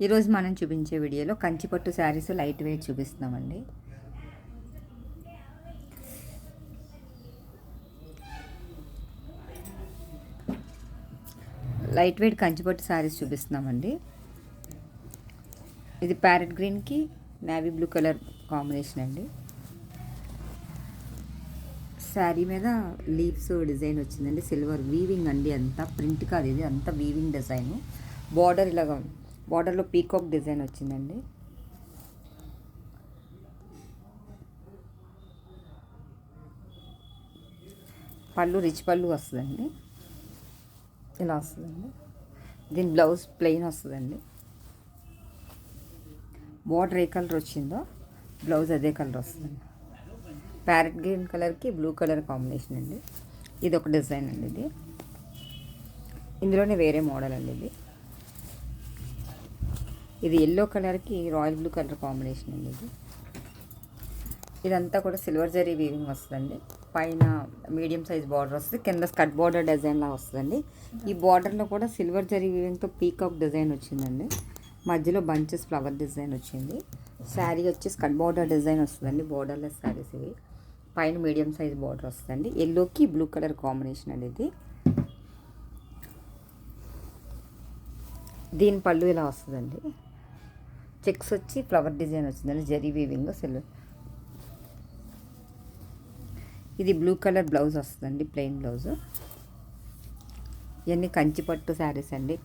ఈరోజు మనం చూపించే వీడియోలో కంచిపట్టు శారీస్ లైట్ వెయిట్ చూపిస్తున్నామండి. లైట్ వెయిట్ కంచిపట్టు శారీస్ చూపిస్తున్నామండి. ఇది ప్యారెట్ గ్రీన్కి నేవీ బ్లూ కలర్ కాంబినేషన్ అండి. శారీ మీద లీవ్స్ డిజైన్ వచ్చిందండి. సిల్వర్ వీవింగ్ అండి, అంతా ప్రింట్ కాదు, ఇది అంతా వీవింగ్ డిజైన్. బార్డర్ ఇలాగా బార్డర్లో పీకాక్ డిజైన్ వచ్చిందండి. పళ్ళు రిచ్ పళ్ళు వస్తుందండి, ఇలా వస్తుందండి. దీని బ్లౌజ్ ప్లెయిన్ వస్తుందండి. బార్డర్ ఏ కలర్ వచ్చిందో బ్లౌజ్ అదే కలర్ వస్తుందండి. ప్యారెట్ గ్రీన్ కలర్కి బ్లూ కలర్ కాంబినేషన్ అండి. ఇది ఒక డిజైన్ అండి. ఇది ఇందులోనే వేరే మోడల్ అండి. ఇది ఎల్లో కలర్కి రాయల్ బ్లూ కలర్ కాంబినేషన్ అండి. ఇదంతా కూడా సిల్వర్ జరీ వీవింగ్ వస్తుందండి. పైన మీడియం సైజ్ బార్డర్ వస్తుంది, కింద స్కట్ బార్డర్ డిజైన్లా వస్తుందండి. ఈ బార్డర్లో కూడా సిల్వర్ జరీ వీవింగ్తో పీకాక్ డిజైన్ వచ్చిందండి. మధ్యలో బంచెస్ ఫ్లవర్ డిజైన్ వచ్చింది. శారీ వచ్చి స్కట్ బార్డర్ డిజైన్ వస్తుందండి. బార్డర్లెస్ శారీస్ ఇవి. పైన మీడియం సైజ్ బార్డర్ వస్తుందండి. ఎల్లోకి బ్లూ కలర్ కాంబినేషన్ అండి. ఇది దీని పళ్ళు ఇలా వస్తుందండి. చెక్స్ వచ్చి ఫ్లవర్ డిజైన్ వచ్చిందండి, జరీ వీవింగ్ సిల్వర్. ఇది బ్లూ కలర్ బ్లౌజ్ వస్తుందండి, ప్లెయిన్ బ్లౌజ్. ఇవన్నీ కంచిపట్టు శారీస్ అండి.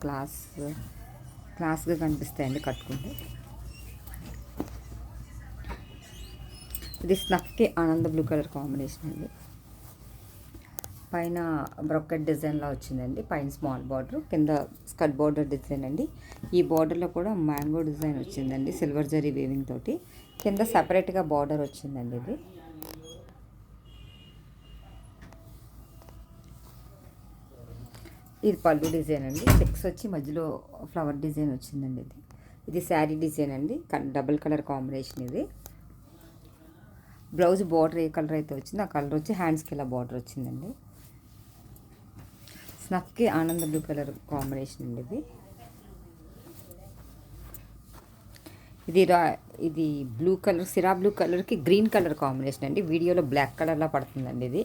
క్లాస్గా కనిపిస్తాయండి కట్టుకుంటే. ఇది స్నఫ్కి ఆనంద బ్లూ కలర్ కాంబినేషన్ అండి. పైన బ్రొకెట్ డిజైన్లా వచ్చిందండి. పైన స్మాల్ బార్డర్, కింద స్కట్ బార్డర్ డిజైన్ అండి. ఈ బార్డర్లో కూడా మ్యాంగో డిజైన్ వచ్చిందండి, సిల్వర్ జరీ వీవింగ్ తోటి. కింద సపరేట్గా బార్డర్ వచ్చిందండి. ఇది పళ్ళు డిజైన్ అండి. చెక్స్ వచ్చి మధ్యలో ఫ్లవర్ డిజైన్ వచ్చిందండి. ఇది శారీ డిజైన్ అండి, డబుల్ కలర్ కాంబినేషన్. ఇది బ్లౌజ్ బార్డర్ ఏ కలర్ అయితే వచ్చిందో ఆ కలర్ వచ్చి హ్యాండ్స్కి ఇలా బార్డర్ వచ్చిందండి. స్నఫ్కి ఆనంద బ్లూ కలర్ కాంబినేషన్ అండి. ఇది బ్లూ కలర్, సిరా బ్లూ కలర్కి గ్రీన్ కలర్ కాంబినేషన్ అండి. వీడియోలో బ్లాక్ కలర్లా పడుతుందండి. ఇది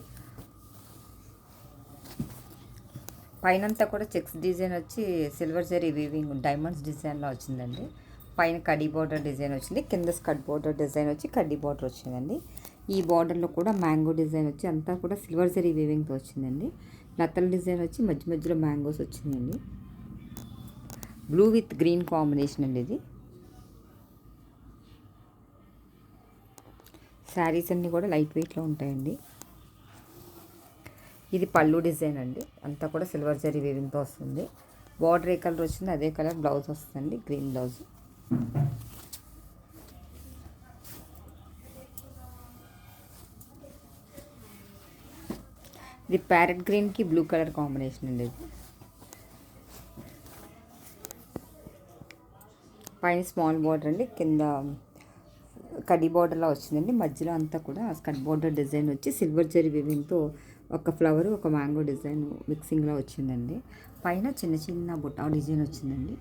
పైనంతా కూడా చెక్స్ డిజైన్ వచ్చి సిల్వర్ జరీ వీవింగ్ డైమండ్స్ డిజైన్లా వచ్చిందండి. పైన కడ్డీ బార్డర్ డిజైన్ వచ్చింది, కింద స్కట్ బార్డర్ డిజైన్ వచ్చి కడ్డీ బార్డర్ వచ్చిందండి. ఈ బార్డర్లో కూడా మ్యాంగో డిజైన్ వచ్చి అంతా కూడా సిల్వర్ జరీ వీవింగ్తో వచ్చిందండి. లతల్ డిజైన్ వచ్చి మధ్య మధ్యలో మ్యాంగోస్ వచ్చిందండి. బ్లూ విత్ గ్రీన్ కాంబినేషన్ అండి. ఇది శారీస్ అన్నీ కూడా లైట్ వెయిట్లో ఉంటాయండి. ఇది పళ్ళు డిజైన్ అండి, అంతా కూడా సిల్వర్ జరీ వీవింగ్తో వస్తుంది. బార్డర్ ఏ కలర్ వచ్చిందో అదే కలర్ బ్లౌజ్ వస్తుందండి, గ్రీన్ బ్లౌజ్. ఇది ప్యారెట్ గ్రీన్కి బ్లూ కలర్ కాంబినేషన్ అండి. ఇది పైన స్మాల్ బార్డర్ అండి, కింద కడ్డీ బార్డర్లా వచ్చిందండి. మధ్యలో అంతా కూడా స్కట్ బార్డర్ డిజైన్ వచ్చి సిల్వర్ జరీ వీవింగ్తో ఒక ఫ్లవర్, ఒక మ్యాంగో డిజైన్ మిక్సింగ్లో వచ్చిందండి. పైన చిన్న చిన్న బుటా డిజైన్ వచ్చిందండి.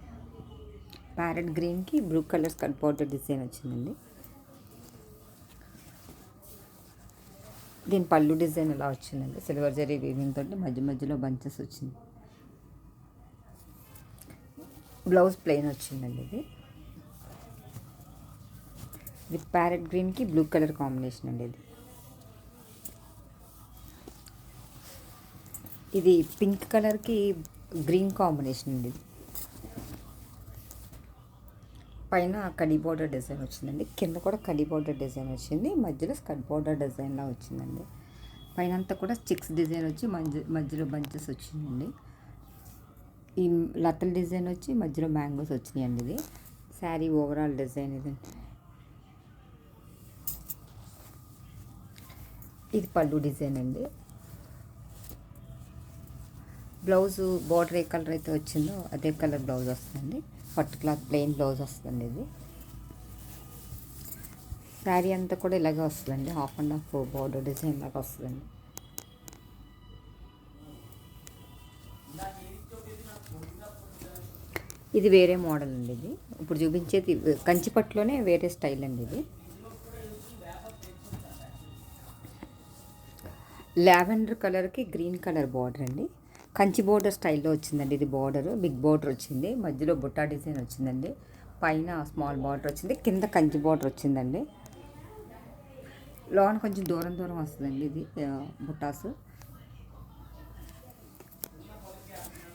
ప్యారెట్ గ్రీన్కి బ్లూ కలర్ స్కట్ బార్డర్ డిజైన్ వచ్చిందండి. దీని పళ్ళు డిజైన్ ఇలా వచ్చిందండి, సిల్వర్ జరీ వీవింగ్ తోటి మధ్య మధ్యలో బంచెస్ వచ్చింది. బ్లౌజ్ ప్లెయిన్ వచ్చిందండి. ఇది విత్ ప్యారెట్ గ్రీన్కి బ్లూ కలర్ కాంబినేషన్ అండి. ఇది పింక్ కలర్కి గ్రీన్ కాంబినేషన్ అండి. పైన కడ్డీ బార్డర్ డిజైన్ వచ్చిందండి, కింద కూడా కడ్డీ బార్డర్ డిజైన్ వచ్చింది, మధ్యలో స్కట్ బార్డర్ డిజైన్లా వచ్చిందండి. పైన అంతా కూడా చిక్స్ డిజైన్ వచ్చి మధ్యలో బంచెస్ వచ్చిందండి. ఈ లతల్ డిజైన్ వచ్చి మధ్యలో మ్యాంగోస్ వచ్చినాయండి. ఇది శారీ ఓవరాల్ డిజైన్ ఇదండి. ఇది పళ్ళు డిజైన్ అండి. బ్లౌజ్ బార్డర్ ఏ కలర్ అయితే వచ్చిందో అదే కలర్ బ్లౌజ్ వస్తుందండి. పట్టు క్లాత్ ప్లెయిన్ బ్లౌజ్ వస్తుందండి. ఇది శారీ అంతా కూడా ఇలాగే వస్తుందండి, half and half border design లాగా వస్తుందండి. ఇది వేరే మోడల్ అండి. ఇది ఇప్పుడు చూపించేది కంచిపట్టులోనే వేరే స్టైల్ అండి. ఇది లావెండర్ కలర్కి గ్రీన్ కలర్ బార్డర్ అండి. కంచి బోర్డర్ స్టైల్లో వచ్చిందండి. ఇది బార్డర్ బిగ్ బార్డర్ వచ్చింది, మధ్యలో బుట్టా డిజైన్ వచ్చిందండి, పైన స్మాల్ బార్డర్ వచ్చింది, కింద కంచి బార్డర్ వచ్చిందండి. లోన్ కొంచెం దూరం దూరం వస్తుందండి ఇది బుట్టాసు.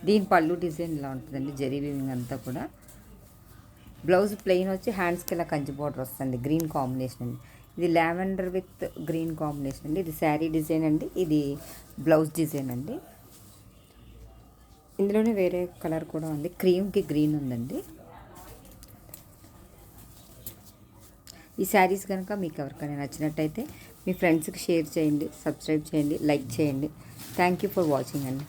దీని పళ్ళు డిజైన్ ఇలా ఉంటుందండి, జరీ వీవింగ్ అంతా కూడా. బ్లౌజ్ ప్లెయిన్ వచ్చి హ్యాండ్స్కి ఇలా కంచి బార్డర్ వస్తుంది, గ్రీన్ కాంబినేషన్ అండి. ఇది లావెండర్ విత్ గ్రీన్ కాంబినేషన్ అండి. ఇది శారీ డిజైన్ అండి, ఇది బ్లౌజ్ డిజైన్ అండి. ఇందులోనే వేరే కలర్ కూడా ఉంది, క్రీమ్కి గ్రీన్ ఉందండి. ఈ శారీస్ కనుక మీకు ఎవరికైనా నచ్చినట్టయితే మీ ఫ్రెండ్స్కి షేర్ చేయండి, సబ్స్క్రైబ్ చేయండి, లైక్ చేయండి. థ్యాంక్ యూ ఫర్ వాచింగ్ అండి.